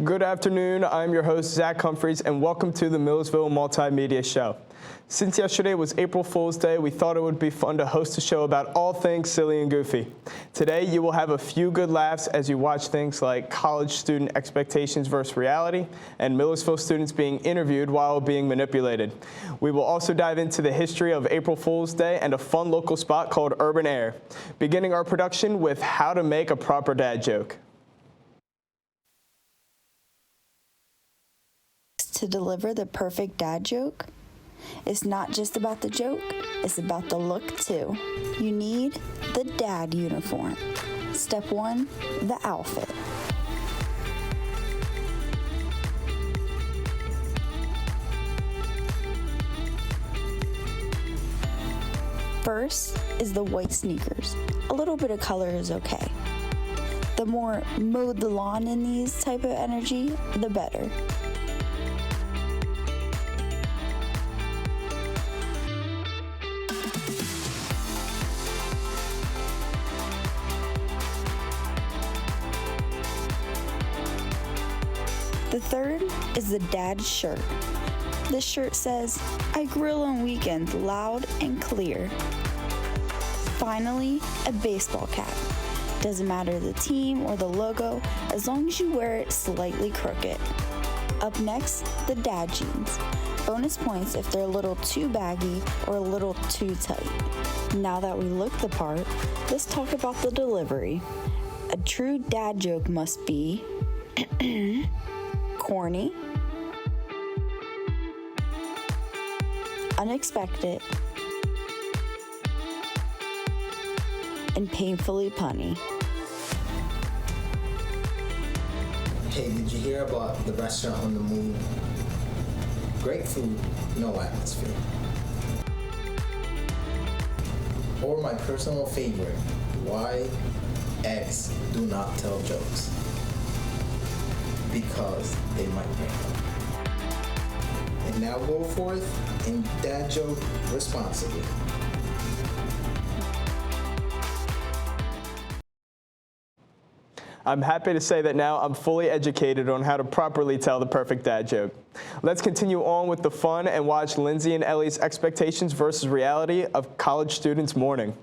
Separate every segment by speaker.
Speaker 1: Good afternoon, I'm your host, Zach Humphreys, and welcome to the Millersville Multimedia Show. Since yesterday was April Fool's Day, we thought it would be fun to host a show about all things silly and goofy. Today, you will have a few good laughs as you watch things like college student expectations versus reality, and Millersville students being interviewed while being manipulated. We will also dive into the history of April Fool's Day and a fun local spot called Urban Air, beginning our production with how to make a proper dad joke.
Speaker 2: To deliver the perfect dad joke, it's not just about the joke, it's about the look too. You need the dad uniform. Step 1, the outfit. First is the white sneakers. A little bit of color is okay. The more mowed the lawn in these type of energy, the better. The third is the dad shirt. This shirt says, "I grill on weekends loud and clear." Finally, a baseball cap. Doesn't matter the team or the logo, as long as you wear it slightly crooked. Up next, the dad jeans. Bonus points if they're a little too baggy or a little too tight. Now that we look the part, let's talk about the delivery. A true dad joke must be corny, unexpected, and painfully punny.
Speaker 3: Hey, did you hear about the restaurant on the move? Great food, no atmosphere. Or my personal favorite, why X do not tell jokes. Because they might break up. And now go forth and dad joke responsibly.
Speaker 1: I'm happy to say that now I'm fully educated on how to properly tell the perfect dad joke. Let's continue on with the fun and watch Lindsay and Ellie's expectations versus reality of college students' morning.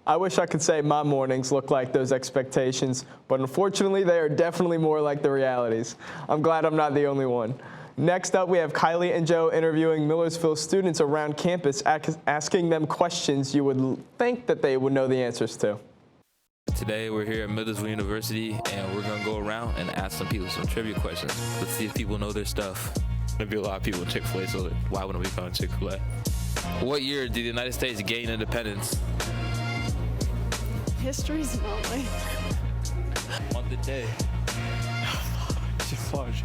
Speaker 1: I wish I could say my mornings look like those expectations, but unfortunately they are definitely more like the realities. I'm glad I'm not the only one. Next up, we have Kylie and Joe interviewing Millersville students around campus, asking them questions you would think that they would know the answers to.
Speaker 4: Today we're here at Millersville University and we're gonna go around and ask some people some trivia questions. Let's see if people know their stuff. There'll be a lot of people in Chick-fil-A, so why wouldn't we call it Chick-fil-A? What year did the United States gain independence?
Speaker 5: History's not my...
Speaker 4: Month and day.
Speaker 5: Fudge.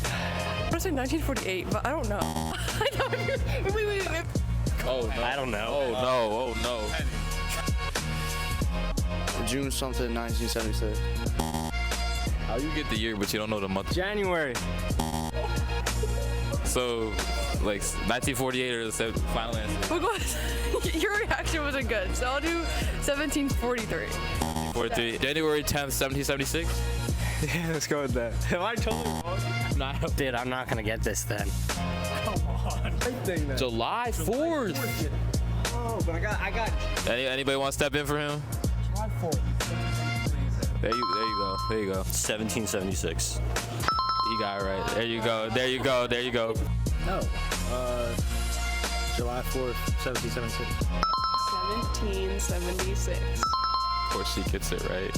Speaker 5: I'm gonna say 1948, but I don't know. Wait.
Speaker 4: Oh, no.
Speaker 6: I don't know.
Speaker 4: Oh, no.
Speaker 6: June something, 1976.
Speaker 4: How you get the year, but you don't know the month?
Speaker 6: January.
Speaker 4: So, like, 1948 or the final answer?
Speaker 5: Your reaction wasn't good, so I'll do 1743.
Speaker 4: 43. January 10th, 1776?
Speaker 6: Yeah, let's go with that. Am I totally wrong?
Speaker 4: No.
Speaker 6: Dude, I'm not gonna get this then.
Speaker 1: Come on.
Speaker 4: July 4th.
Speaker 6: Oh, but I got.
Speaker 4: Anybody want to step in for him?
Speaker 1: July 4th.
Speaker 4: There you go.
Speaker 6: 1776.
Speaker 4: You got it right. There you go.
Speaker 6: No. July 4th, 1776.
Speaker 5: 1776.
Speaker 4: Of course she gets it right.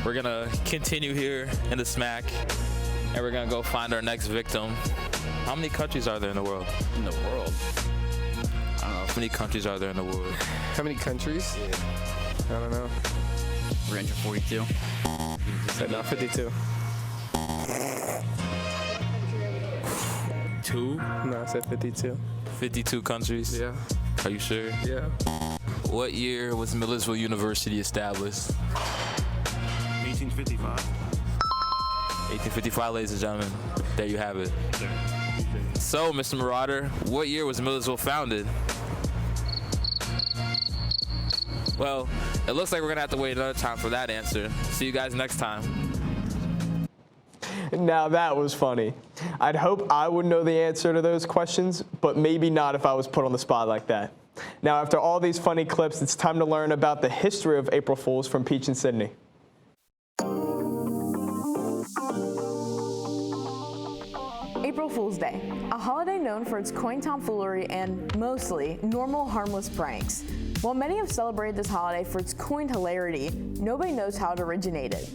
Speaker 4: We're gonna continue here in the smack, and we're gonna go find our next victim. How many countries are there in the world?
Speaker 6: In the world?
Speaker 4: I don't know. How many countries are there in the world?
Speaker 1: How many countries?
Speaker 4: Yeah.
Speaker 1: I don't know.
Speaker 6: Range of 42.
Speaker 1: Said not 52.
Speaker 4: 2?
Speaker 1: No, I said 52.
Speaker 4: 52 countries?
Speaker 1: Yeah.
Speaker 4: Are you sure?
Speaker 1: Yeah.
Speaker 4: What year was Millersville University established?
Speaker 6: 1855.
Speaker 4: 1855, ladies and gentlemen. There you have it. So, Mr. Marauder, what year was Millersville founded? Well, it looks like we're gonna have to wait another time for that answer. See you guys next time.
Speaker 1: Now that was funny. I'd hope I would know the answer to those questions, but maybe not if I was put on the spot like that. Now, after all these funny clips, it's time to learn about the history of April Fools from Peach and Sydney.
Speaker 7: April Fool's Day, a holiday known for its coin tomfoolery and, mostly, normal harmless pranks. While many have celebrated this holiday for its coined hilarity, nobody knows how it originated.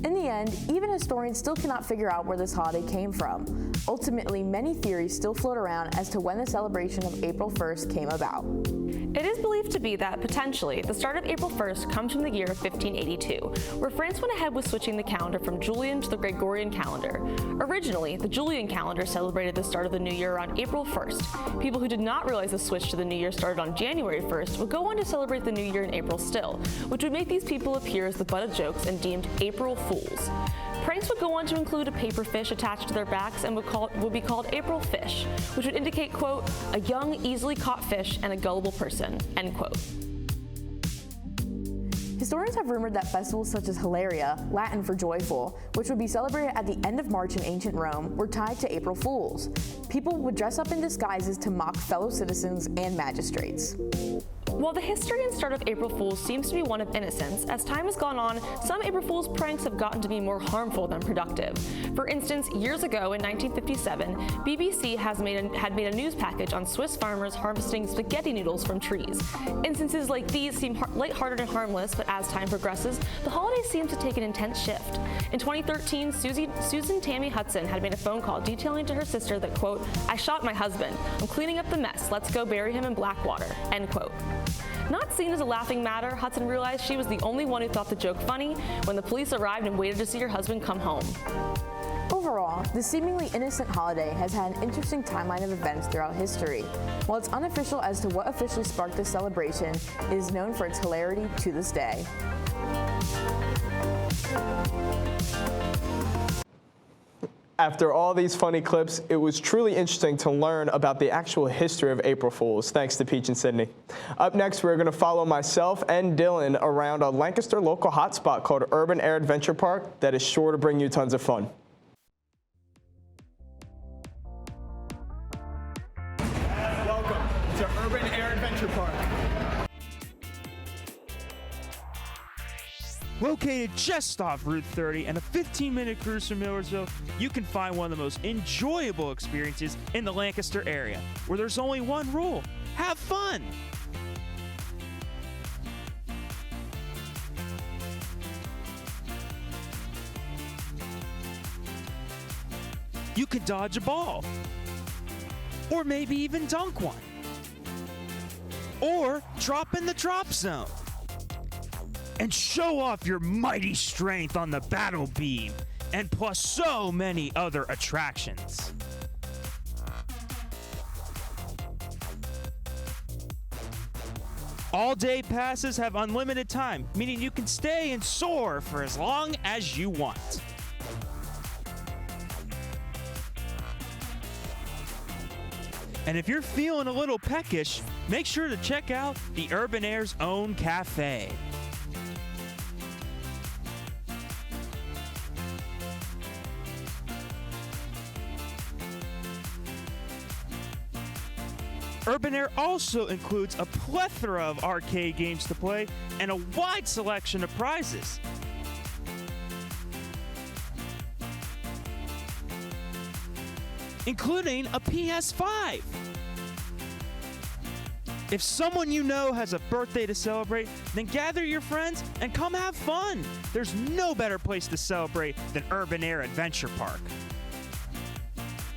Speaker 7: In the end, even historians still cannot figure out where this holiday came from. Ultimately, many theories still float around as to when the celebration of April 1st came about.
Speaker 8: It is believed to be that, potentially, the start of April 1st comes from the year 1582, where France went ahead with switching the calendar from Julian to the Gregorian calendar. Originally, the Julian calendar celebrated the start of the new year on April 1st. People who did not realize the switch to the new year started on January 1st would go on to celebrate the new year in April still, which would make these people appear as the butt of jokes and deemed April Fools. Pranks would go on to include a paper fish attached to their backs and would be called April Fish, which would indicate, quote, a young, easily caught fish and a gullible person, end quote.
Speaker 7: Historians have rumored that festivals such as Hilaria, Latin for joyful, which would be celebrated at the end of March in ancient Rome, were tied to April Fools. People would dress up in disguises to mock fellow citizens and magistrates.
Speaker 8: While the history and start of April Fools seems to be one of innocence, as time has gone on, some April Fools pranks have gotten to be more harmful than productive. For instance, years ago in 1957, BBC had made a news package on Swiss farmers harvesting spaghetti noodles from trees. Instances like these seem lighthearted and harmless, but as time progresses, the holiday seems to take an intense shift. In 2013, Susan Tammy Hudson had made a phone call detailing to her sister that, quote, I shot my husband. I'm cleaning up the mess. Let's go bury him in Blackwater, end quote. Not seen as a laughing matter, Hudson realized she was the only one who thought the joke funny when the police arrived and waited to see her husband come home.
Speaker 7: Overall, this seemingly innocent holiday has had an interesting timeline of events throughout history. While it's unofficial as to what officially sparked this celebration, it is known for its hilarity to this day.
Speaker 1: After all these funny clips, it was truly interesting to learn about the actual history of April Fools, thanks to Peach and Sydney. Up next, we're going to follow myself and Dylan around a Lancaster local hotspot called Urban Air Adventure Park that is sure to bring you tons of fun.
Speaker 9: Welcome to Urban Air Adventure Park. Located just off Route 30 and a 15-minute cruise from Millersville, you can find one of the most enjoyable experiences in the Lancaster area, where there's only one rule: have fun! You could dodge a ball, or maybe even dunk one, or drop in the drop zone, and show off your mighty strength on the battle beam, and plus so many other attractions. All-day passes have unlimited time, meaning you can stay and soar for as long as you want. And if you're feeling a little peckish, make sure to check out the Urban Air's own cafe. Urban Air also includes a plethora of arcade games to play and a wide selection of prizes. Including a PS5. If someone you know has a birthday to celebrate, then gather your friends and come have fun. There's no better place to celebrate than Urban Air Adventure Park.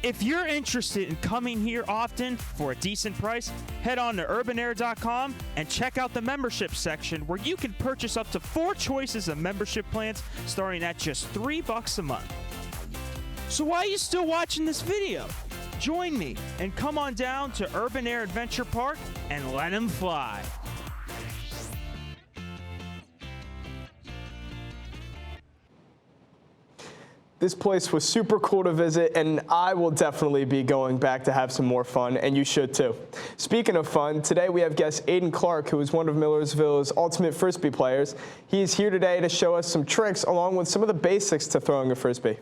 Speaker 9: If you're interested in coming here often for a decent price, head on to urbanair.com and check out the membership section, where you can purchase up to 4 choices of membership plans starting at just $3 a month. So why are you still watching this video? Join me and come on down to Urban Air Adventure Park and let 'em fly.
Speaker 1: This place was super cool to visit, and I will definitely be going back to have some more fun, and you should too. Speaking of fun, today we have guest Aiden Clark, who is one of Millersville's ultimate Frisbee players. He is here today to show us some tricks along with some of the basics to throwing a Frisbee.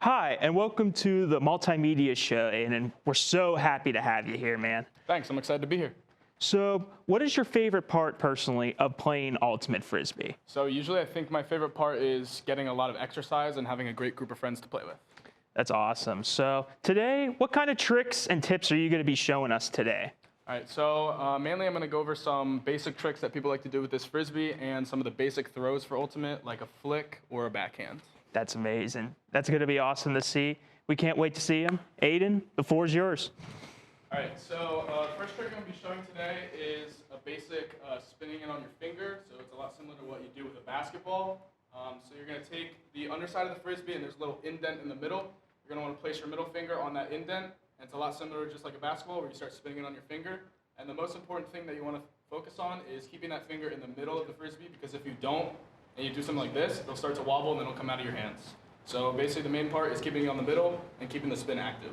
Speaker 9: Hi, and welcome to the Multimedia show, Aiden, and we're so happy to have you here, man.
Speaker 10: Thanks, I'm excited to be here.
Speaker 9: So, what is your favorite part, personally, of playing Ultimate Frisbee?
Speaker 10: So usually I think my favorite part is getting a lot of exercise and having a great group of friends to play with.
Speaker 9: That's awesome. So, today, what kind of tricks and tips are you going to be showing us today?
Speaker 10: All right, so mainly I'm going to go over some basic tricks that people like to do with this Frisbee and some of the basic throws for Ultimate, like a flick or a backhand.
Speaker 9: That's amazing. That's going to be awesome to see. We can't wait to see him. Aiden, the floor is yours.
Speaker 10: All right, so the first trick I'm going to be showing today is a basic spinning it on your finger. So it's a lot similar to what you do with a basketball. So you're going to take the underside of the Frisbee, and there's a little indent in the middle. You're going to want to place your middle finger on that indent. And it's a lot similar just like a basketball, where you start spinning it on your finger. And the most important thing that you want to focus on is keeping that finger in the middle of the Frisbee, because if you don't, and you do something like this, it'll start to wobble and then it'll come out of your hands. So basically the main part is keeping it on the middle and keeping the spin active.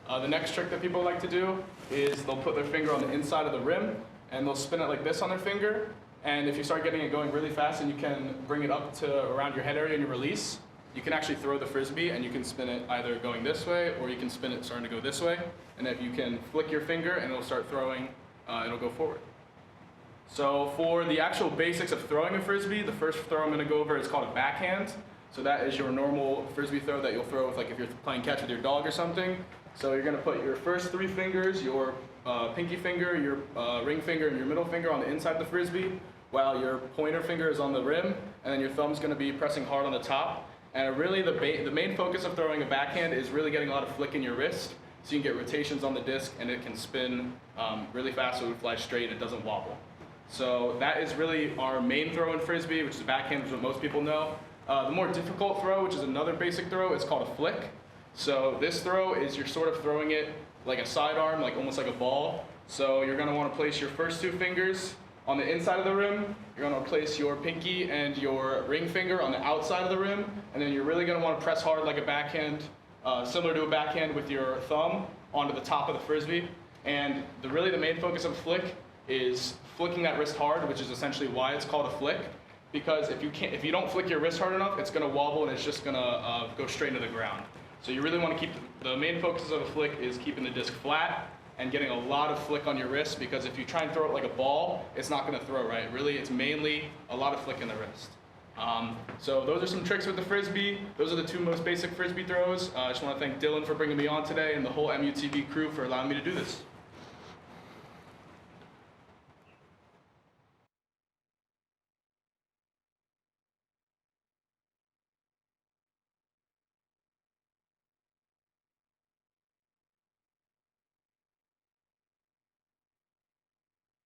Speaker 10: The next trick that people like to do is they'll put their finger on the inside of the rim and they'll spin it like this on their finger. And if you start getting it going really fast and you can bring it up to around your head area and you release, you can actually throw the Frisbee and you can spin it either going this way or you can spin it starting to go this way. And if you can flick your finger and it'll start throwing, it'll go forward. So for the actual basics of throwing a Frisbee, the first throw I'm going to go over is called a backhand. So that is your normal Frisbee throw that you'll throw with, like, if you're playing catch with your dog or something. So you're going to put your first 3 fingers, your pinky finger, your ring finger, and your middle finger on the inside of the Frisbee, while your pointer finger is on the rim, and then your thumb's going to be pressing hard on the top. And really the main focus of throwing a backhand is really getting a lot of flick in your wrist, so you can get rotations on the disc and it can spin really fast so it flies straight and it doesn't wobble. So that is really our main throw in Frisbee, which is backhand, which is what most people know. The more difficult throw, which is another basic throw, is called a flick. So this throw is you're sort of throwing it like a sidearm, like almost like a ball. So you're going to want to place your first 2 fingers on the inside of the rim. You're going to place your pinky and your ring finger on the outside of the rim. And then you're really going to want to press hard like a backhand, similar to a backhand with your thumb onto the top of the Frisbee. And really the main focus of a flick is flicking that wrist hard, which is essentially why it's called a flick. Because if you don't flick your wrist hard enough, it's going to wobble and it's just going to go straight into the ground. So you really want to keep the main focus of a flick is keeping the disc flat and getting a lot of flick on your wrist, because if you try and throw it like a ball, it's not going to throw right. Really, it's mainly a lot of flick in the wrist. So those are some tricks with the Frisbee. Those are the two most basic Frisbee throws. I just want to thank Dylan for bringing me on today and the whole MUTV crew for allowing me to do this.